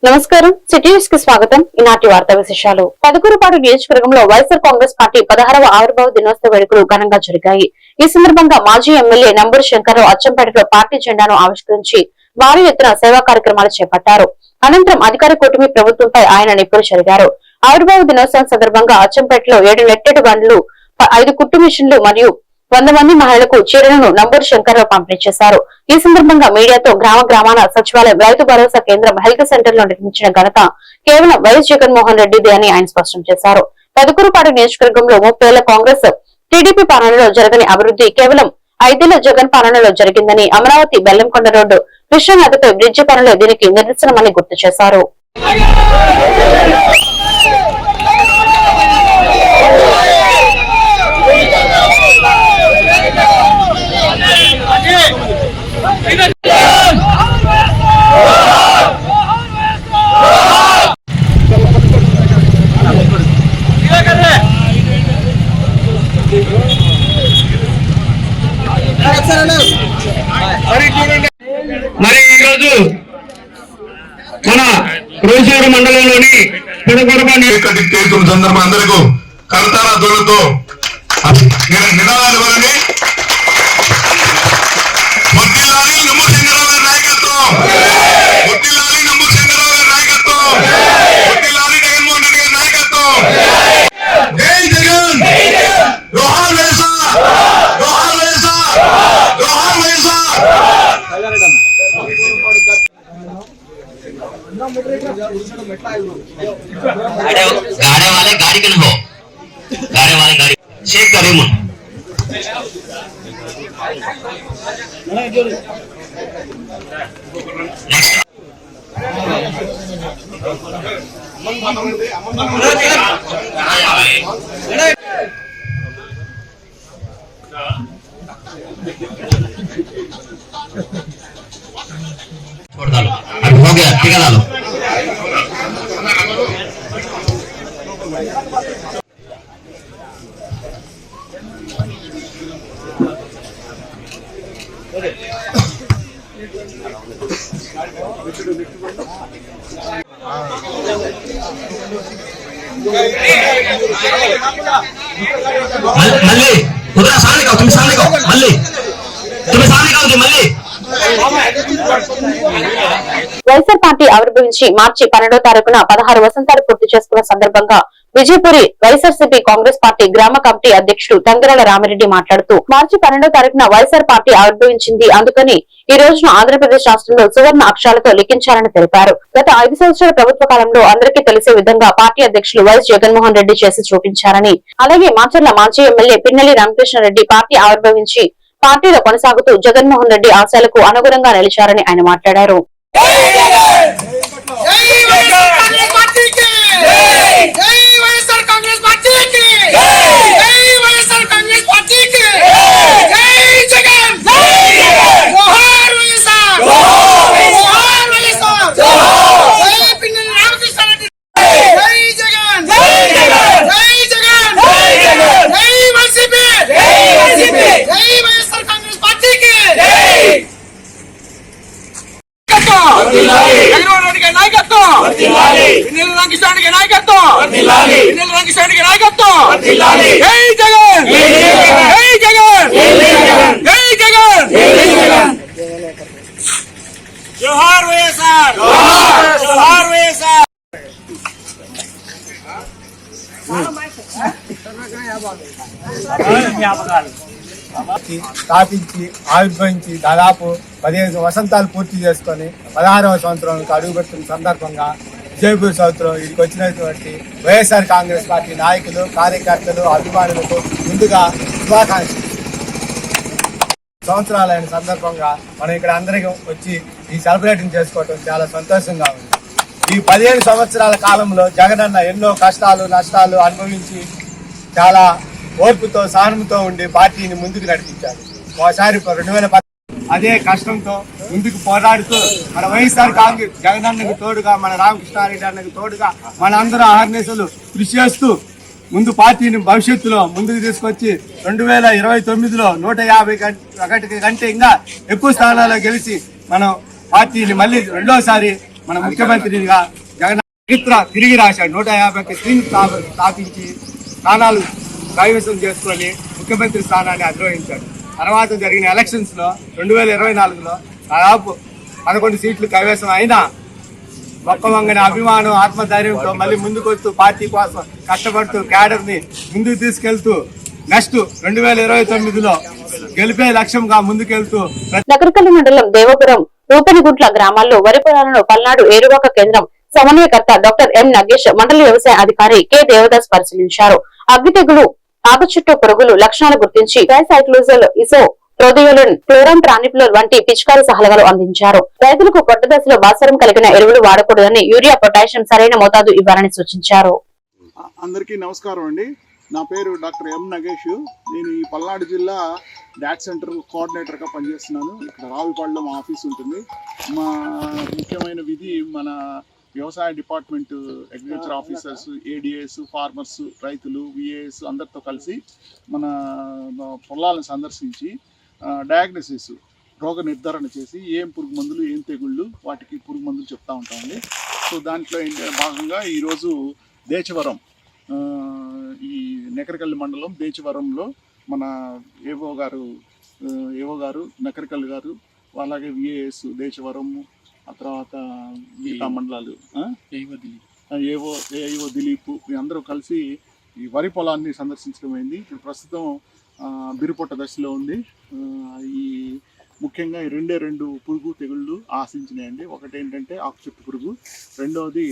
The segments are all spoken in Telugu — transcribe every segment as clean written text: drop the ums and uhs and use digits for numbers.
నమస్కారం సిటీ న్యూస్ కి స్వాగతం. ఈనాటి వార్తా విశేషాలు. పదకూరుపాడు నియోజకవర్గంలో వైఎస్ఆర్ కాంగ్రెస్ పార్టీ 16వ ఆవిర్భావ దినోత్సవ వేడుకలు ఘనంగా జరిగాయి. ఈ సందర్భంగా మాజీ ఎమ్మెల్యే నంబూరు శంకర్రావు అచ్చంపేటలో పార్టీ జెండాను ఆవిష్కరించి భారీ ఎత్తున సేవా కార్యక్రమాలు చేపట్టారు. అనంతరం అధికార కూటమి ప్రభుత్వంపై ఆయన నిప్పులు చెరిగారు. ఆవిర్భావ దినోత్సవం సందర్భంగా అచ్చంపేటలో 7 నెట్టెడ్ బండ్లు, 5 కుట్టు మిషన్లు మరియు 100 మంది మహిళలకు చీరలను నంబూరు శంకర్రావు పంపిణీ చేశారు. ఈ సందర్భంగా మీడియాతో గ్రామాన సచివాలయం, రైతు భరోసా కేంద్రం, హెల్త్ సెంటర్ లో నిర్మించిన ఘనత కేవలం వైఎస్ జగన్మోహన్ రెడ్డిదే అని ఆయన స్పష్టం చేశారు. పదకూరుపాడు నియోజకవర్గంలో 30 ఏళ్ల కాంగ్రెస్ టీడీపీ పాలనలో జరగని అభివృద్ధి కేవలం 5 ఏళ్ల జగన్ పాలనలో జరిగిందని, అమరావతి బెల్లంకొండ రోడ్డు కృష్ణానదిపై బ్రిడ్జి పనులే దీనికి నిదర్శనమని గుర్తు చేశారు. మరి ఈరోజు మన రోసూరు మండలంలోని సందర్భం అందరికీ కర్తాల దూరంతో నినాదాలు ఇవ్వాలని गाड़े वाले गाड़ी के हो, गाड़े वाले गाड़ी चेक करें मन छोड़ डालो, अभी हो गया, ठीक है डालो। मल्ली उधर सामने का तुम सामने का मल्ली तुम्हें सामने का मल्ली వైఎస్ఆర్ పార్టీ ఆవిర్భవించి మార్చి 12వ తారీఖున 16 వసంతాలు పూర్తి చేసుకున్న సందర్భంగా విజయపురి వైఎస్ఆర్సీపీ కాంగ్రెస్ పార్టీ గ్రామ కమిటీ అధ్యక్షుడు తంగిరాల రామిరెడ్డి మాట్లాడుతూ, మార్చి 12వ తారీఖున వైఎస్ఆర్ పార్టీ ఆవిర్భవించింది, అందుకని ఈ రోజున ఆంధ్రప్రదేశ్ రాష్ట్రంలో సువర్ణ అక్షరాలతో లిఖించాలని తెలిపారు. గత 5 సంవత్సరాల ప్రభుత్వ కాలంలో అందరికీ తెలిసే విధంగా పార్టీ అధ్యక్షులు వైఎస్ జగన్మోహన్ రెడ్డి చేసి చూపించారని, అలాగే మాచర్ల మాజీ ఎమ్మెల్యే పిన్నెల్లి రామకృష్ణారెడ్డి పార్టీ ఆవిర్భవించి పార్టీలో కొనసాగుతూ జగన్మోహన్ రెడ్డి ఆశయాలకు అనుగుణంగా నిలిచారని ఆయన మాట్లాడారు. స్థాపించి ఆవిర్భవించి దాదాపు 15 వసంతాలు పూర్తి చేసుకొని 16వ సంవత్సరానికి అడుగుపెట్టిన సందర్భంగా విజయపూర్ సౌత్లో ఇక్కడికి వచ్చినటువంటి వైఎస్ఆర్ కాంగ్రెస్ పార్టీ నాయకులు, కార్యకర్తలు, అభిమానులకు ముందుగా శుభాకాంక్షలు. సంవత్సరాలైన సందర్భంగా మనం ఇక్కడ అందరికీ వచ్చి ఈ సెలబ్రేటింగ్ చేసుకోవటం చాలా సంతోషంగా ఉంది. ఈ 15 సంవత్సరాల కాలంలో జగనన్న ఎన్నో కష్టాలు, నష్టాలు అనుభవించి చాలా ఓర్పుతో, సహనంతో ఉండి పార్టీని ముందుకు నడిపించారు. ఒకసారి 2010 అదే కష్టంతో ముందుకు పోరాడుతూ మన వైఎస్ఆర్ కాంగ్రెస్ జగనన్నకు తోడుగా, మన రామకృష్ణారెడ్డి అన్నకు తోడుగా మన అందరూ అహర్నిశలు కృషి చేస్తూ ముందు పార్టీని భవిష్యత్తులో ముందుకు తీసుకొచ్చి 2029లో 151 కంటే ఇంకా ఎక్కువ స్థానాల్లో గెలిచి మనం పార్టీని మళ్ళీ రెండోసారి మన ముఖ్యమంత్రిగా జగన్ చరిత్ర తిరిగి రాశాడు. 150 స్క్రీన్ స్థాపించి స్థానాలు కైవసం చేసుకొని ముఖ్యమంత్రి స్థానాన్ని అధిరోహించాడు. తర్వాత జరిగిన ఎలక్షన్స్ లో 2024లో దాదాపు 11 సీట్లు కైవసం అయినా మొక్కవంగని అభిమానం ఆత్మధైర్యంతో మళ్ళీ ముందుకు వస్తూ పార్టీ కోసం కష్టపడుతూ క్యాడర్ ని ముందుకు తీసుకెళ్తూ నెక్స్ట్ 2029లో గెలిపే లక్ష్యంగా ముందుకెళ్తూ నగరకల్లి మండలం దేవపురం రూపనిగుంట్ల గ్రామాల్లో వరి పొలాలను పల్నాడు ఏరువాక కేంద్రం సమన్వయకర్త డాక్టర్ ఎం నగేష్, మండల వ్యవసాయ అధికారి కె దేవదాస్ పరిశీలించారు. అగ్గి తెగులు, ఆకుచుట్టు పురుగులు లక్షణాలు గుర్తించి డైసైక్లోజల్, ఇసో ప్రోదియోలిన్, క్లోరాన్ ట్రానిప్లోర్ వంటి పిచికారీ సలహాలు అందించారు. రైతులకు పొట్ట దశలో భాస్వరం కలిగిన ఎరువులు వాడకూడదని, యూరియా, పొటాషియం సరైన మోతాదు ఇవ్వాలని సూచించారు. అందరికీ నమస్కారం అండి. నా పేరు డాక్టర్ ఎం నగేష్. నేను ఈ పల్నాడు జిల్లా డాట్ సెంటర్ కోఆర్డినేటర్గా పనిచేస్తున్నాను. ఇక్కడ రావిపాడులో మా ఆఫీస్ ఉంటుంది. మా ముఖ్యమైన విధి మన వ్యవసాయ డిపార్ట్మెంట్, అగ్రికల్చర్ ఆఫీసర్స్, ఏడిఏస్, ఫార్మర్స్, రైతులు, విఏఎస్ అందరితో కలిసి మన పొలాలను సందర్శించి డయాగ్నోసిస్, రోగ నిర్ధారణ చేసి ఏం పురుగు మందులు, ఏం తెగుళ్ళు, వాటికి పురుగు మందులు చెప్తూ ఉంటామండి. సో దాంట్లో భాగంగా ఈరోజు దేచవరం, ఈ నెకరకల్లి మండలం దేచవరంలో మన ఏవో గారు నకరకల్లి గారు, అలాగే విఏఎస్ దేచవరం, ఆ తర్వాత మిగతా మండలాలు ఏవో దిలీప్, అందరూ కలిసి ఈ వరి పొలాన్ని సందర్శించడం అయింది. ఇప్పుడు ప్రస్తుతం బిరుపొట్ట దశలో ఉంది. ఈ ముఖ్యంగా ఈ రెండు పురుగు తెగుళ్ళు ఆశించినాయండి. ఒకటి ఏంటంటే ఆకుచుట్టు పురుగు, రెండవది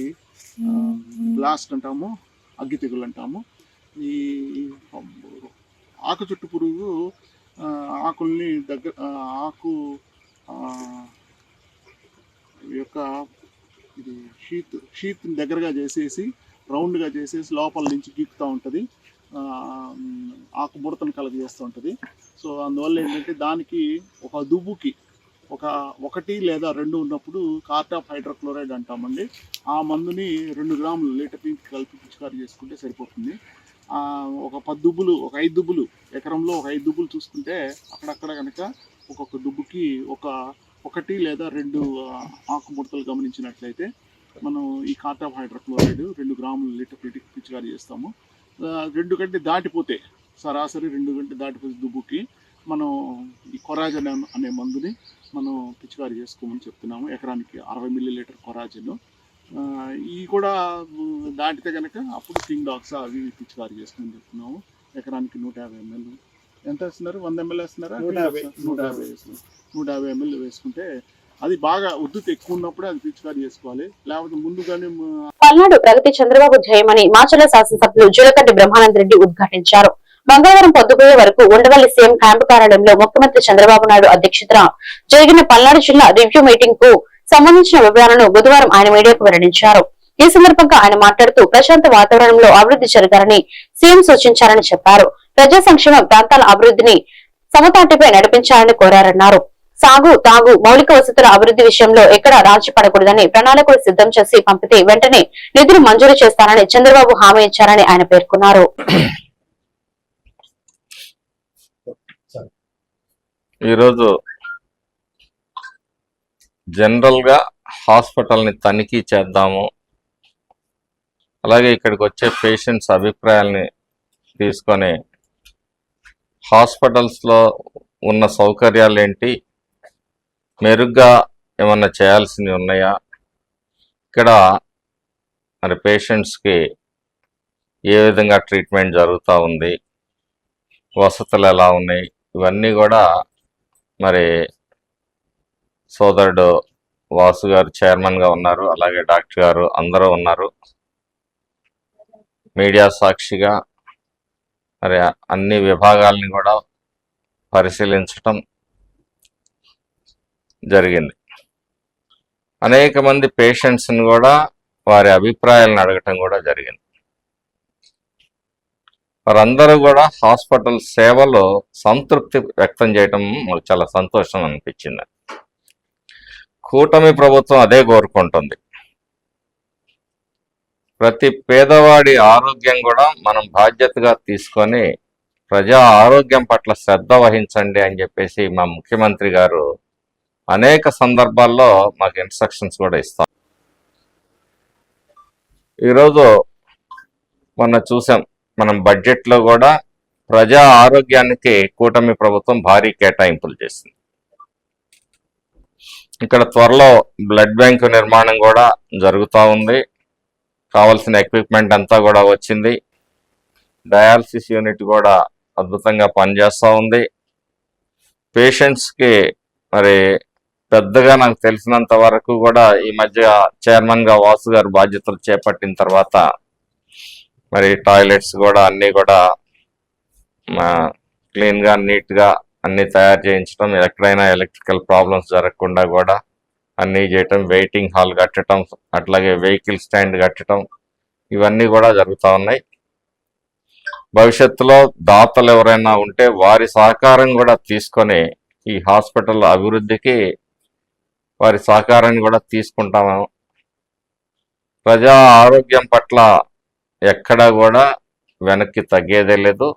బ్లాస్ట్ అంటాము, అగ్గి తెగులు అంటాము. ఈ ఆకుచుట్టు పురుగు ఆకుల్ని ఆకు యొక్క ఇది షీత్ని దగ్గరగా చేసేసి రౌండ్గా చేసేసి లోపల నుంచి గీకుతూ ఉంటుంది, ఆకు ముడతను కలగజేస్తూ ఉంటుంది. సో అందువల్ల ఏంటంటే దానికి ఒక దుబ్బుకి ఒకటి లేదా 2 ఉన్నప్పుడు కార్టాప్ హైడ్రోక్లోరైడ్ అంటామండి. ఆ మందుని 2 గ్రాములు లీటర్ నీటికి కలిపి పిచికారీ చేసుకుంటే సరిపోతుంది. ఒక 10 దుబ్బులు, ఒక 5 దుబ్బులు, ఎకరంలో ఒక 5 దుబ్బులు చూసుకుంటే అక్కడక్కడ కనుక ఒక్కొక్క దుబ్బుకి ఒకటి లేదా 2 ఆకు ముడతలు గమనించినట్లయితే మనం ఈ కార్టాప్ హైడ్రోక్లోరైడ్ 2 గ్రాములు లీటర్ నీటికి పిచికారీ చేస్తాము. 2 గంటలు దాటిపోతే, సరాసరి 2 గంటలు దాటిపోతే దుబ్బుకి మనం ఈ కొరాజన్ అనే మందుని మనం పిచికారీ చేసుకోమని చెప్తున్నాము. ఎకరానికి 60 మిల్లీలీటర్ కొరాజన్. ఈ కూడా దాటితే కనుక అప్పుడు కింగ్ డాక్స్ అవి పిచికారీ చేసుకోమని చెప్తున్నాము. ఎకరానికి 150 ml. ఎంత వేస్తున్నారు? 100 ml వేస్తున్నారా? 150 ml వేసుకుంటే అది బాగా ఉద్ధృతి ఎక్కువ ఉన్నప్పుడే అది పిచికారీ చేసుకోవాలి. లేకపోతే ముందుగానే. పల్నాడు ప్రగతి చంద్రబాబు జయమని మాచర్ల శాసనసభ్యులు జూలకంటి బ్రహ్మానంద రెడ్డి ఉద్ఘాటించారు. మంగళవారం పొద్దుపోయే వరకు ఉండవల్లి సీఎం క్యాంపు కార్యాలయంలో ముఖ్యమంత్రి చంద్రబాబు నాయుడు అధ్యక్షతన జరిగిన పల్నాడు జిల్లా రివ్యూ మీటింగ్ కు సంబంధించిన వివరాలను బుధవారం ఆయన మీడియాకు వెల్లడించారు. ఈ సందర్భంగా ఆయన మాట్లాడుతూ ప్రశాంత వాతావరణంలో అభివృద్ధి జరగాలని సీఎం సూచించారని చెప్పారు. ప్రజా సంక్షేమం, ప్రాంతాల అభివృద్ధిని సమతాటిపై నడిపించాలని కోరారన్నారు. సాగు, తాగు, మౌలిక వసతుల అభివృద్ధి విషయంలో ఎక్కడా రాజీ పడకూడదని, ప్రణాళికలు సిద్ధం చేసి పంపితే వెంటనే నిధులు మంజూరు చేస్తానని చంద్రబాబు హామీ ఇచ్చారని ఆయన పేర్కొన్నారు. ఈరోజు జనరల్గా హాస్పిటల్ని తనిఖీ చేద్దాము, అలాగే ఇక్కడికి వచ్చే పేషెంట్స్ అభిప్రాయాల్ని తీసుకొని హాస్పిటల్స్లో ఉన్న సౌకర్యాలు ఏంటి, మెరుగ్గా ఏమన్నా చేయాల్సినవి ఉన్నాయా, ఇక్కడ మరి పేషెంట్స్కి ఏ విధంగా ట్రీట్మెంట్ జరుగుతూ ఉంది, వసతులు ఎలా ఉన్నాయి, ఇవన్నీ కూడా మరి సోదరుడు వాసు గారు చైర్మన్గా ఉన్నారు, అలాగే డాక్టర్ గారు అందరూ ఉన్నారు. మీడియా సాక్షిగా మరి అన్ని విభాగాల్ని కూడా పరిశీలించటం జరిగింది. అనేక మంది పేషెంట్స్ని కూడా వారి అభిప్రాయాలను అడగటం కూడా జరిగింది. వారందరూ కూడా హాస్పిటల్ సేవలో సంతృప్తి వ్యక్తం చేయటం మాకు చాలా సంతోషం అనిపించింది. కూటమి ప్రభుత్వం అదే కోరుకుంటుంది. ప్రతి పేదవాడి ఆరోగ్యం కూడా మనం బాధ్యతగా తీసుకొని ప్రజా ఆరోగ్యం పట్ల శ్రద్ధ వహించండి అని చెప్పేసి మా ముఖ్యమంత్రి గారు అనేక సందర్భాల్లో మాకు ఇన్స్ట్రక్షన్స్ కూడా ఇస్తాం. ఈరోజు మొన్న చూసాం, మనం బడ్జెట్లో కూడా ప్రజా ఆరోగ్యానికి కూటమి ప్రభుత్వం భారీ కేటాయింపులు చేసింది. ఇక్కడ త్వరలో బ్లడ్ బ్యాంకు నిర్మాణం కూడా జరుగుతూ ఉంది. కావాల్సిన ఎక్విప్మెంట్ అంతా కూడా వచ్చింది. డయాలసిస్ యూనిట్ కూడా అద్భుతంగా పనిచేస్తూ ఉంది. పేషెంట్స్కి మరి పెద్దగా నాకు తెలిసినంత వరకు కూడా ఈ మధ్య చైర్మన్గా వాసు గారు బాధ్యతలు చేపట్టిన తర్వాత మరి టాయిలెట్స్ కూడా అన్నీ కూడా క్లీన్గా నీట్గా అన్నీ తయారు చేయించడం, ఎక్కడైనా ఎలక్ట్రికల్ ప్రాబ్లమ్స్ జరగకుండా కూడా అన్నీ చేయటం, వెయిటింగ్ హాల్ కట్టడం, అట్లాగే వెహికల్ స్టాండ్ కట్టడం, ఇవన్నీ కూడా జరుగుతూ ఉన్నాయి. భవిష్యత్తులో దాతలు ఎవరైనా ఉంటే వారి సహకారం కూడా తీసుకొని ఈ హాస్పిటల్ అభివృద్ధికి వారి సహకారాన్ని కూడా తీసుకుంటాము. ప్రజా ఆరోగ్యం పట్ల ఎక్కడా కూడా వెనక్కి తగ్గేదే లేదు.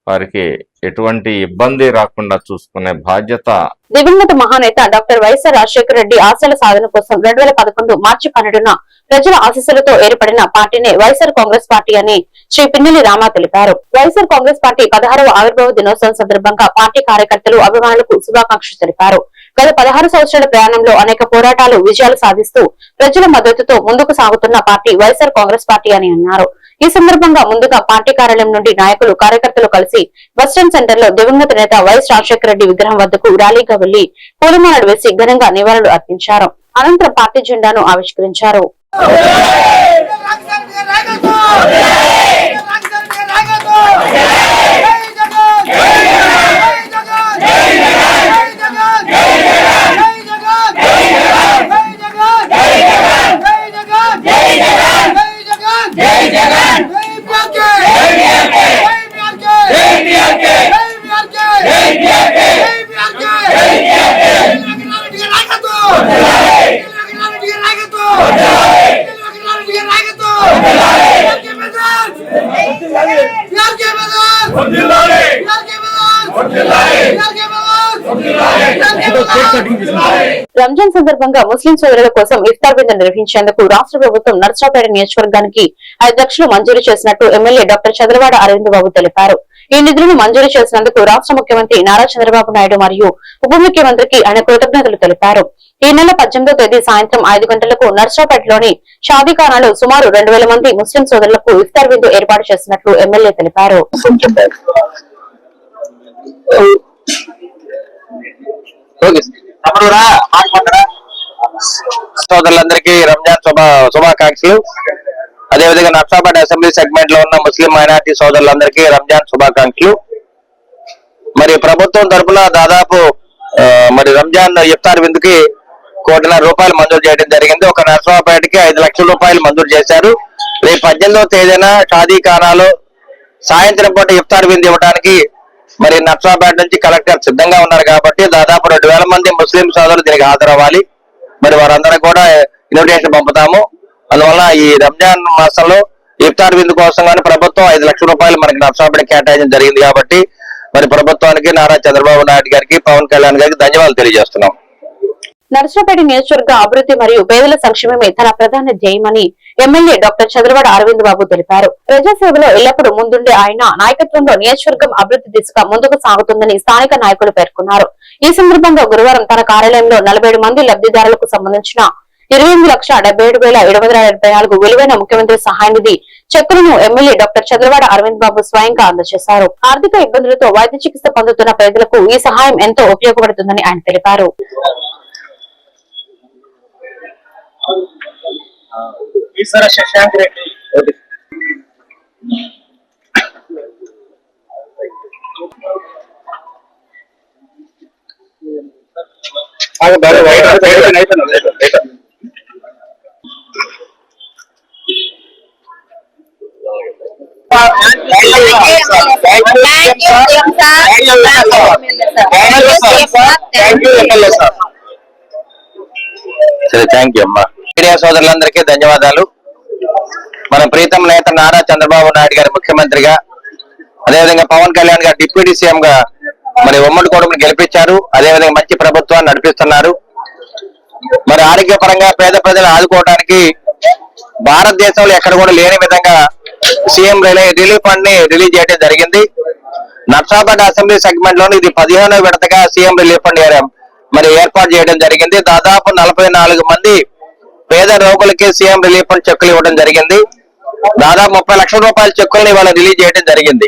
వారికి ఎటువంటి ఇబ్బంది రాకుండా చూసుకునే బాధ్యత. దివంగత మహానేత డాక్టర్ వైఎస్ఆర్ రాజశేఖర రెడ్డి ఆశల సాధన కోసం 2011 మార్చి 12న ప్రజల ఆశీస్సులతో ఏర్పడిన పార్టీనే వైఎస్ఆర్ కాంగ్రెస్ పార్టీ అని శ్రీ పిన్నెల్లి రామ తెలిపారు. వైఎస్ఆర్ కాంగ్రెస్ పార్టీ 16వ ఆవిర్భావ దినోత్సవం సందర్భంగా పార్టీ కార్యకర్తలు, అభిమానులకు శుభాకాంక్షలు తెలిపారు. గత 16 సంవత్సరాల ప్రయాణంలో అనేక పోరాటాలు, విజయాలు సాధిస్తూ ప్రజల మద్దతుతో ముందుకు సాగుతున్న పార్టీ వైఎస్ఆర్ కాంగ్రెస్ పార్టీ అని అన్నారు. ఈ సందర్భంగా ముందుగా పార్టీ కార్యాలయం నుండి నాయకులు, కార్యకర్తలు కలిసి బస్టాండ్ సెంటర్ లో దివంగత నేత వైఎస్ రాజశేఖర రెడ్డి విగ్రహం వద్దకు ర్యాలీగా వెళ్లి పూలమాలలు వేసి ఘనంగా నివాళులు అర్పించారు. అనంతరం పార్టీ జెండాను ఆవిష్కరించారు. రంజాన్ సందర్భంగా ముస్లిం సోదరుల కోసం ఇఫ్తార్ విందు నిర్వహించేందుకు రాష్ట్ర ప్రభుత్వం నర్సరావుపేట నియోజకవర్గానికి 5 లక్షలు మంజూరు చేసినట్టు ఎమ్మెల్యే డాక్టర్ చంద్రవాడ అరవింద్ బాబు తెలిపారు. ఈ నిధులను మంజూరు చేసినందుకు రాష్ట్ర ముఖ్యమంత్రి నారా చంద్రబాబు నాయుడు మరియు ఉప ముఖ్యమంత్రికి ఆయన కృతజ్ఞతలు తెలిపారు. ఈ నెల 18వ తేదీ సాయంత్రం 5 గంటలకు నర్సరావుపేటలోని షాదీఖానాలో సుమారు 2000 మంది ముస్లిం సోదరులకు ఇఫ్తార్ విందు ఏర్పాటు చేసినట్లు ఎమ్మెల్యే తెలిపారు. సోదరులందరికీ రంజాన్ శుభాకాంక్షలు. అదేవిధంగా నర్సాపేట అసెంబ్లీ సెగ్మెంట్ లో ఉన్న ముస్లిం మైనార్టీ సోదరులందరికీ రంజాన్ శుభాకాంక్షలు. మరి ప్రభుత్వం తరఫున దాదాపు మరి రంజాన్ ఇఫ్తార్ విందుకి 1.5 కోటి రూపాయలు మంజూరు చేయడం జరిగింది. ఒక నర్సాపేటకి 5 లక్షల రూపాయలు మంజూరు చేశారు. రేపు 18వ తేదీన షాదీఖానాలో సాయంత్రం పూట ఇఫ్తార్ విందు ఇవ్వడానికి మరి నర్సాపేట నుంచి కలెక్టర్ సిద్ధంగా ఉన్నారు కాబట్టి దాదాపు 2000 మంది ముస్లిం సోదరులు దీనికి హాజరవ్వాలి. మరి వారందరూ కూడా ఇన్విటేషన్ పంపుతాము. అందువల్ల ఈ రంజాన్ మాసంలో ఇఫ్తార్ విందు కోసం కానీ ప్రభుత్వం 5 లక్షల రూపాయలు మనకి నర్సాపేట కేటాయించడం జరిగింది కాబట్టి మరి ప్రభుత్వానికి, నారా చంద్రబాబు నాయుడు గారికి, పవన్ కళ్యాణ్ గారికి ధన్యవాదాలు తెలియజేస్తున్నాం. నర్సరావుపేట నియోజకవర్గ అభివృద్ధి మరియు పేదల సంక్షేమమే తన ప్రధాన ధ్యేయమని ఎమ్మెల్యే డాక్టర్ చంద్రవాడ అరవింద్ బాబు తెలిపారు. ప్రజాసేవలో ఎల్లప్పుడూ ముందుండే ఆయన నాయకత్వంలో నియోజకవర్గం అభివృద్ధి దిశగా ముందుకు సాగుతుందని స్థానిక నాయకులు పేర్కొన్నారు. ఈ సందర్భంగా గురువారం తన కార్యాలయంలో 47 మంది లబ్ధిదారులకు సంబంధించిన 28,77,774 విలువైన ముఖ్యమంత్రి సహాయ నిధి చెక్కులను ఎమ్మెల్యే డాక్టర్ చంద్రవాడ అరవింద్ బాబు స్వయంగా అందజేశారు. ఆర్థిక ఇబ్బందులతో వైద్య చికిత్స పొందుతున్న ప్రజలకు ఈ సహాయం ఎంతో ఉపయోగపడుతుందని ఆయన తెలిపారు. శశాంక్ రెడ్డి సరే, థ్యాంక్ యూ అమ్మా. మీడియా సోదరులందరికీ ధన్యవాదాలు. మన ప్రీతం నేత నారా చంద్రబాబు నాయుడు గారి ముఖ్యమంత్రిగా, అదేవిధంగా పవన్ కళ్యాణ్ గారు డిప్యూటీ సీఎం గా మరి ఉమ్మడి కూటమిని గెలిపించారు. అదేవిధంగా మంచి ప్రభుత్వాన్ని నడిపిస్తున్నారు. మరి ఆరోగ్యపరంగా పేద ప్రజలు ఆదుకోవడానికి భారతదేశంలో ఎక్కడ కూడా లేని విధంగా సీఎం రిలీఫ్ ఫండ్ ని రిలీజ్ చేయడం జరిగింది. నర్సాపేట అసెంబ్లీ సెగ్మెంట్ లోని ఇది 15వ విడతగా సీఎం రిలీఫ్ ఫండ్ మరి ఏర్పాటు చేయడం జరిగింది. దాదాపు 44 మంది పేద రోగులకి సీఎం రిలీఫ్ ఫండ్ చెక్కులు ఇవ్వడం జరిగింది. దాదాపు 30 లక్షల రూపాయల చెక్కుల్ని ఇవాళ రిలీజ్ చేయడం జరిగింది.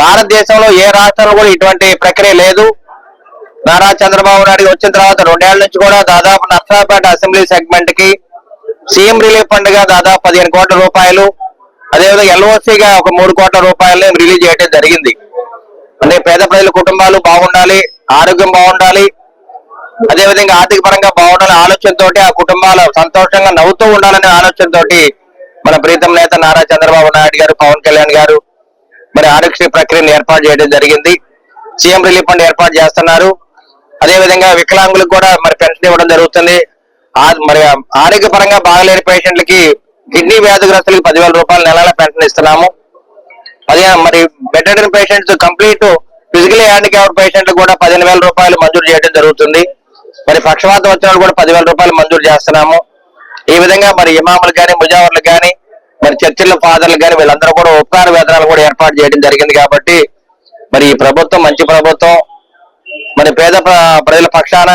భారతదేశంలో ఏ రాష్ట్రంలో కూడా ఇటువంటి ప్రక్రియ లేదు. నారా చంద్రబాబు నాయుడు వచ్చిన తర్వాత 2 ఏళ్ల నుంచి కూడా దాదాపు నర్సాపేట అసెంబ్లీ సెగ్మెంట్ కి సీఎం రిలీఫ్ ఫండ్ గా దాదాపు 15 కోట్ల రూపాయలు, అదేవిధంగా ఎల్ఓసిగా ఒక 3 కోట్ల రూపాయలని రిలీజ్ చేయడం జరిగింది. అంటే పేద ప్రజల కుటుంబాలు బాగుండాలి, ఆరోగ్యం బాగుండాలి, అదేవిధంగా ఆర్థిక పరంగా బాగుండాలనే ఆలోచనతో ఆ కుటుంబాలు సంతోషంగా నవ్వుతూ ఉండాలనే ఆలోచనతో మన ప్రీతం నేత నారా చంద్రబాబు నాయుడు గారు, పవన్ కళ్యాణ్ గారు మరి ఆరోగ్యశ్రీ ప్రక్రియను ఏర్పాటు చేయడం జరిగింది. సీఎం రిలీఫ్ ఫండ్ ఏర్పాటు చేస్తున్నారు. అదేవిధంగా వికలాంగులకు కూడా మరి పెన్షన్ ఇవ్వడం జరుగుతుంది. మరి ఆరోగ్యపరంగా బాగలేని పేషెంట్లకి, కిడ్నీ వ్యాధిగ్రస్తులకు 10,000 రూపాయలు నెలల పెన్షన్ ఇస్తున్నాము. అదే మరి bed patients, complete physically handicapped పేషెంట్లకు కూడా 15,000 రూపాయలు మంజూరు చేయడం జరుగుతుంది. మరి పక్షవాతం వచ్చిన వాళ్ళు కూడా 10,000 రూపాయలు మంజూరు చేస్తున్నాము. ఈ విధంగా మరి ఇమాములు కానీ, ముజావర్లు కానీ, మరి చర్చిల ఫాదర్లు కానీ వీళ్ళందరూ కూడా ఉపకార వేతనాలు కూడా ఏర్పాటు చేయడం జరిగింది. కాబట్టి మరి ఈ ప్రభుత్వం మంచి ప్రభుత్వం. మరి పేద ప్రజల పక్షాన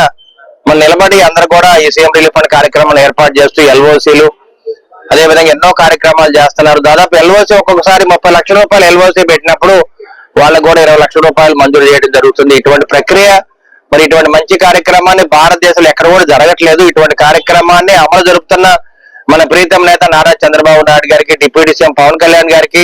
మరి నిలబడి అందరూ కూడా ఈ సీఎం రిలీఫ్ ఫండ్ కార్యక్రమాలు ఏర్పాటు చేస్తూ ఎల్ఓసీలు, అదేవిధంగా ఎన్నో కార్యక్రమాలు చేస్తున్నారు. దాదాపు ఎల్ఓసీ ఒక్కొక్కసారి 30 లక్షల రూపాయలు ఎల్ఓసీ పెట్టినప్పుడు వాళ్ళకు కూడా 20 లక్షల రూపాయలు మంజూరు చేయడం జరుగుతుంది. ఇటువంటి ప్రక్రియ, మరి ఇటువంటి మంచి కార్యక్రమాన్ని భారతదేశంలో ఎక్కడ కూడా జరగట్లేదు. ఇటువంటి కార్యక్రమాన్ని అమలు జరుపుతున్న మన ప్రీతం నేత నారా చంద్రబాబు నాయుడు గారికి, డిప్యూటీ సీఎం పవన్ కళ్యాణ్ గారికి,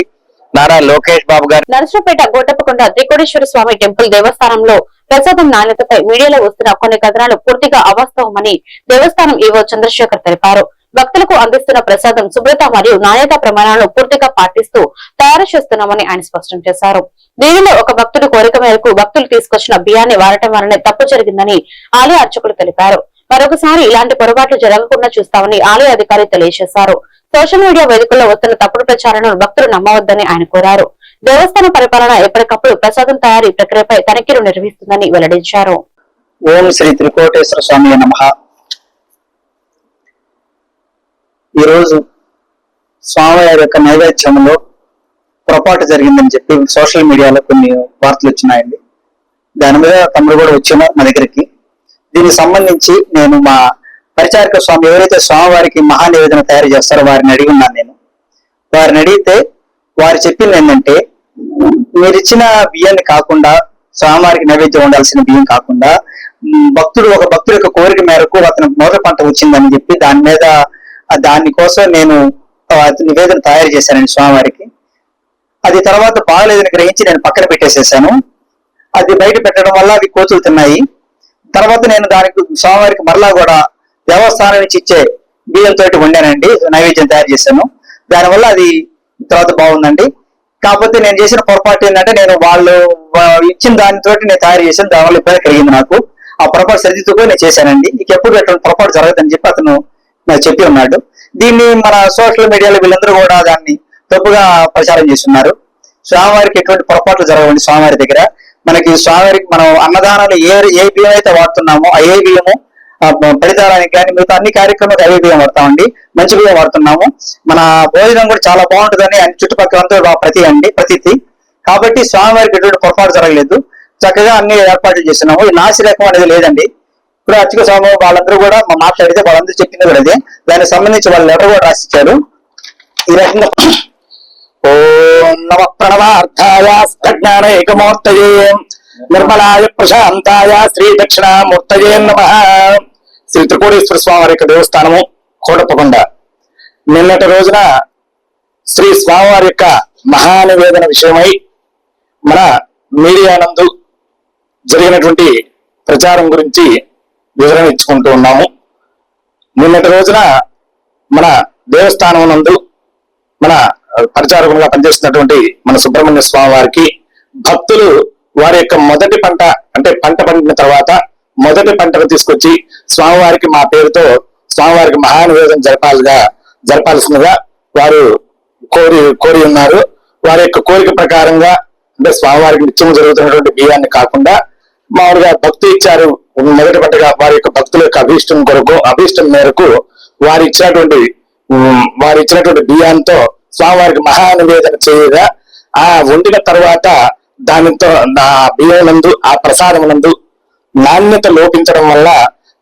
నారా లోకేష్ బాబు గారు. నరసరావుపేట గోటప్పకొండ త్రికోటేశ్వర స్వామి టెంపుల్ దేవస్థానంలో ప్రసాదం నాణ్యతపై మీడియాలో వస్తున్న కొన్ని కథనాలు పూర్తిగా అవాస్తవమని దేవస్థానం ఈవో చంద్రశేఖర్ తెలిపారు. భక్తులకు అందిస్తున్న ప్రసాదం శుభ్రత మరియు నాణ్యత ప్రమాణాలను పూర్తిగా పాటిస్తూ తయారు చేస్తున్నామని ఆయన స్పష్టం చేశారు. దీనిలో ఒక భక్తుడి కోరిక మేరకు భక్తులు తీసుకొచ్చిన బియ్యాన్ని వాడటం వల్లనే తప్పు జరిగిందని ఆలయ అర్చకులు తెలిపారు. మరొకసారి ఇలాంటి పొరపాట్లు జరగకుండా చూస్తామని ఆలయ అధికారి తెలియజేశారు. సోషల్ మీడియా వేదికల్లో వస్తున్న తప్పుడు ప్రచారాలను భక్తులు నమ్మవద్దని ఆయన కోరారు. దేవస్థాన పరిపాలన ఎప్పటికప్పుడు ప్రసాదం తయారీ ప్రక్రియపై తనిఖీలు నిర్వహిస్తుందని వెల్లడించారు. ఓం శ్రీ త్రికోటేశ్వర స్వామి నమః. ఈరోజు స్వామివారి యొక్క నైవేద్యంలో పొరపాటు జరిగిందని చెప్పి సోషల్ మీడియాలో కొన్ని వార్తలు వచ్చినాయండి. దాని మీద తమ్ముడు కూడా వచ్చాను మా దగ్గరికి. దీనికి సంబంధించి నేను మా పరిచారక స్వామి ఎవరైతే స్వామివారికి మహానివేదన తయారు చేస్తారో వారిని అడిగి ఉన్నాను. నేను వారిని అడిగితే వారు చెప్పింది ఏంటంటే, మీరు ఇచ్చిన బియ్యాన్ని కాకుండా, స్వామివారికి నైవేద్యం ఉండాల్సిన బియ్యం కాకుండా, ఒక భక్తుడి యొక్క కోరిక మేరకు అతను మొదటి పంట వచ్చిందని చెప్పి దానికోసం నేను నివేదన తయారు చేశానండి స్వామివారికి. అది తర్వాత బాగలేదని గ్రహించి నేను పక్కన పెట్టేసేసాను. అది బయట పెట్టడం వల్ల అవి కోతులు తిన్నాయి. తర్వాత నేను దానికి స్వామివారికి మరలా కూడా దేవస్థానం నుంచి ఇచ్చే బియ్యంతో వండానండి, నైవేద్యం తయారు చేశాను. దానివల్ల అది తర్వాత బాగుందండి. కాకపోతే నేను చేసిన పొరపాటు ఏంటంటే, నేను వాళ్ళు ఇచ్చిన దానితో నేను తయారు చేశాను, దానివల్ల ఇబ్బంది కలిగింది నాకు. ఆ పొరపాటు సరిదిద్దుకొని నేను చేశానండి. ఇక ఎప్పుడు ఎటువంటి పొరపాటు జరగదని చెప్పి అతను నాకు చెప్పి ఉన్నాడు. దీన్ని మన సోషల్ మీడియాలో వీళ్ళందరూ కూడా దాన్ని తప్పుగా ప్రచారం చేస్తున్నారు. స్వామివారికి ఎటువంటి పొరపాట్లు జరగవండి. స్వామివారి దగ్గర స్వామివారికి మనం అన్నదానాలు ఏ బియ్యం అయితే వాడుతున్నామో ఏ బియ్యము ఫలితానికి కానీ మిగతా అన్ని కార్యక్రమాలకు అవే బియ్యం వాడతామండి. మంచి బియ్యం వాడుతున్నాము. మన భోజనం కూడా చాలా బాగుంటుందని అన్ని చుట్టుపక్కల ప్రతీతి. కాబట్టి స్వామివారికి ఎటువంటి పొరపాటు జరగలేదు. చక్కగా అన్ని ఏర్పాట్లు చేస్తున్నాము. ఈ నాసి రకం అనేది లేదండి. ఇప్పుడు అర్చక స్వామి వాళ్ళందరూ కూడా మా మాట్లాడితే వాళ్ళందరూ చెప్పింది కూడా అదే. దానికి సంబంధించి వాళ్ళు లెటర్ కూడా రాసిచ్చారు. ఈ రకంగా ఓం నమ ప్రణవార్థాయ జ్ఞానైకమూర్తయే నిర్మలాయ ప్రశాంతాయ శ్రీ దక్షిణామూర్తయే నమః. శ్రీ త్రికోటేశ్వర స్వామి వారి యొక్క దేవస్థానము కోటప్పకొండ. నిన్నటి రోజున శ్రీ స్వామివారి యొక్క మహానివేదన విషయమై మన మీడియా నందు జరిగినటువంటి ప్రచారం గురించి వివరణ ఇచ్చుకుంటూ ఉన్నాము. నిన్నటి రోజున మన దేవస్థానం నందు మన పరిచారకులుగా పనిచేస్తున్నటువంటి మన సుబ్రహ్మణ్య స్వామి వారికి భక్తులు వారి యొక్క మొదటి పంట, అంటే పంట పండిన తర్వాత మొదటి పంటను తీసుకొచ్చి స్వామివారికి మా పేరుతో స్వామివారికి మహానివేదన జరపాల్సిందిగా వారు కోరి ఉన్నారు. వారి యొక్క కోరిక ప్రకారంగా, అంటే స్వామివారికి నిత్యం జరుగుతున్నటువంటి బియ్యాన్ని కాకుండా మామూలుగా భక్తులు ఇచ్చారు మొదటి పంటగా. వారి యొక్క భక్తుల యొక్క అభీష్టం మేరకు వారు ఇచ్చినటువంటి వారు ఇచ్చినటువంటి బియ్యంతో స్వామివారికి మహానివేదన చేయగా ఆ వండిన తర్వాత దానితో ఆ బియ్యం నందు ఆ ప్రసాదం నందు నాణ్యత లోపించడం వల్ల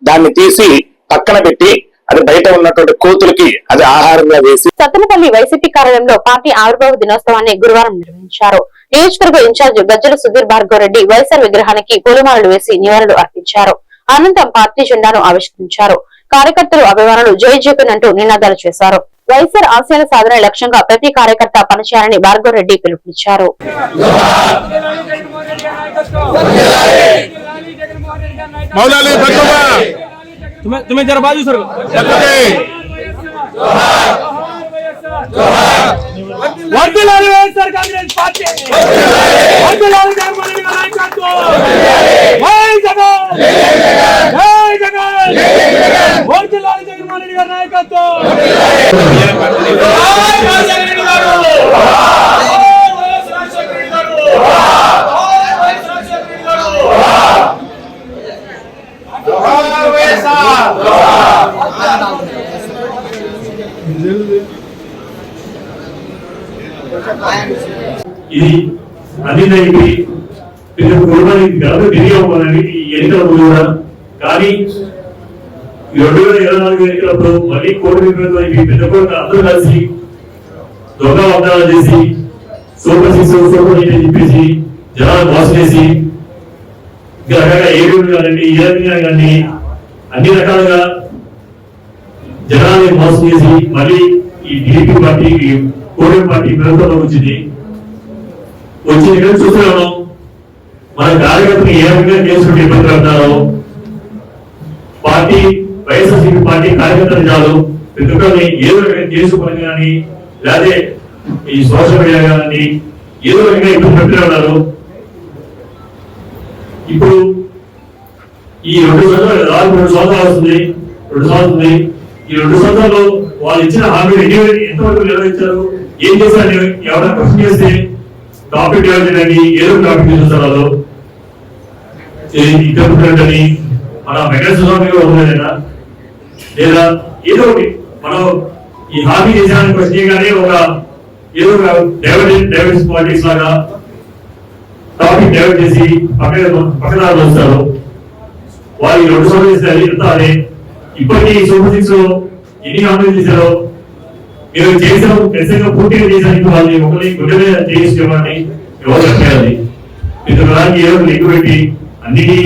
దాన్ని తీసి పక్కన పెట్టి అది బయట ఉన్నటువంటి కోతులకి అది ఆహారంగా వేసి సత్తెనపల్లి వైసీపీ కార్యాలయంలో పార్టీ ఆవిర్భావ దినోత్సవాన్ని గురువారం నిర్వహించారు. నియోజకవర్గ ఇన్ఛార్జ్ గజ్జల సుధీర్ భార్గవ్ రెడ్డి వైఎస్ఆర్ విగ్రహానికి పూలమాలలు వేసి నివాళులు అర్పించారు. అనంతరం పార్టీ జెండాను ఆవిష్కరించారు. కార్యకర్తలు అభిమానులు జై జగన్ అంటూ నినాదాలు చేశారు. వైఎస్ఆర్ ఆశయాల సాధన లక్ష్యంగా ప్రతి కార్యకర్త పనిచేయాలని భార్గవ్ రెడ్డి పిలుపునిచ్చారు. तुम्हें जरा बाजू सर వైఎస్ఆర్ కాంగ్రెస్ పార్టీ జగన్మోహన్ రెడ్డి నాయకత్వం జై జగన్ జై జగన్ వర్ధిల్లాలి జగన్మోహన్ రెడ్డి గారి నాయకత్వం ఇది అన్నింటికి కుటుంబానికి గర్భ తిరిగి అవ్వాలని ఎన్నికలప్పుడు కూడా కానీ 2024 ఎన్నికలప్పుడు మళ్ళీ కోటి పెద్ద కోట అందరూ కలిసి దొంగ వాగ్దానాలు చేసి సూపర్ 6 సూపర్ 8 అని చెప్పేసి జనాలు మోసం చేసి ఇంకా రకంగా ఏడుగురు కానివ్వండి ఏ రకంగా కానీ అన్ని రకాలుగా జనాన్ని మోసం చేసి మళ్ళీ ఈ టీడీపీ పార్టీ కోడి పార్టీ ప్రభుత్వంలో వచ్చింది ఇక్కడ చూస్తున్నాము మన కార్యకర్తలు ఏ రకంగా చేసుకుంటే ఇబ్బంది పడతారో పార్టీ వైఎస్ఆర్సీపీ పార్టీ కార్యకర్తలు చాలు ప్రతి ఒక్కరిని ఏదో రకంగా చేసుకుని కానీ లేదా ఈ సోషల్ మీడియా కానీ ఏదో రకంగా ఇబ్బంది పెడుతూ ఉన్నారు. ఇప్పుడు ఈ 2 సంవత్సరాలు వస్తుంది 2 సంవత్సరాలు ఈ 2 సంవత్సరాలు వాళ్ళు ఇచ్చిన హామీలు ఎంతవరకు నెరవేర్చారు ఏం చేశారు ఎవరైనా క్వశ్చన్ చేస్తే టాపిక్ చేయడానికి ఏదో టాపిక్ చూస్తారు ఇంటర్ప్రిటని మన మెకానిజం కూడా ఉండలేదా లేదా ఏదో ఒకటి మనం ఈ హామీ చేసానికి క్వశ్చన్ చేయగానే ఒక ఏదో డైవర్స్ పాలిటిక్స్ లాగా టాపిక్ డైవర్ట్ చేసి పక్కన వస్తారు. వాళ్ళు 2 సంవత్సరాలు చేస్తారు ఎంత అదే ఇప్పటికీ సూపర్ 6 ఎన్ని హామీలు చేశారో మీరు చేసాం ఖచ్చితంగా పూర్తిగా చేసానికి వాళ్ళని ఒకరిని గుడ్డమే చేయించుకోమని ఎవరు చెప్పాలి. ఇంతకాలానికి ఏదో లింక్ పెట్టి అన్నిటి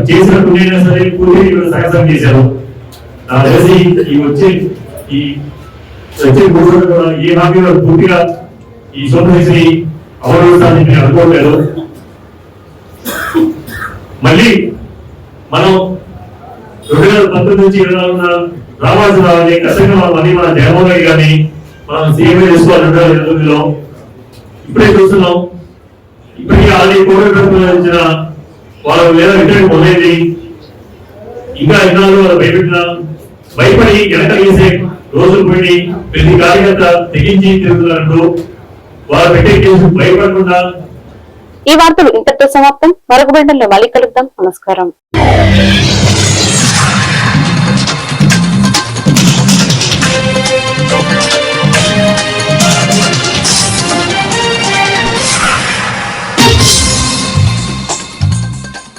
చేసిన పుణ్యైనా సరే పూర్తిగా సహసం చేశారు. నాకు తెలిసి వచ్చే కూడా ఏ హామీ పూర్తిగా ఈ సూపర్ 6 అవరోధాన్ని నేను అనుకోవట్లేదు. మళ్ళీ మనం 2019 నుంచి 24 రావాల్సిన ఖచ్చితంగా మళ్ళీ మన జగన్మోహన్ రెడ్డి గారిని మనం సీఎం చేసుకోవాలి 2029లో. ఇప్పుడే చూస్తున్నాం ఇప్పటికీ ఆల్రెడీ కోవిడ్ ఇచ్చిన వాళ్ళు లేదా రిటర్న్ మొదలైంది ఇంకా ఎన్నాళ్ళు వాళ్ళు భయపడి వెనక వేసే రోజులు పోయి ప్రతి కార్యకర్త తెగించి తిరుగుతున్నట్టు వాళ్ళు పెట్టే కేసు భయపడకుండా. ఈ వార్తలు ఇంతటితో సమాప్తం. మరొక బిడ్డల్లో మళ్ళీ కలుద్దాం. నమస్కారం.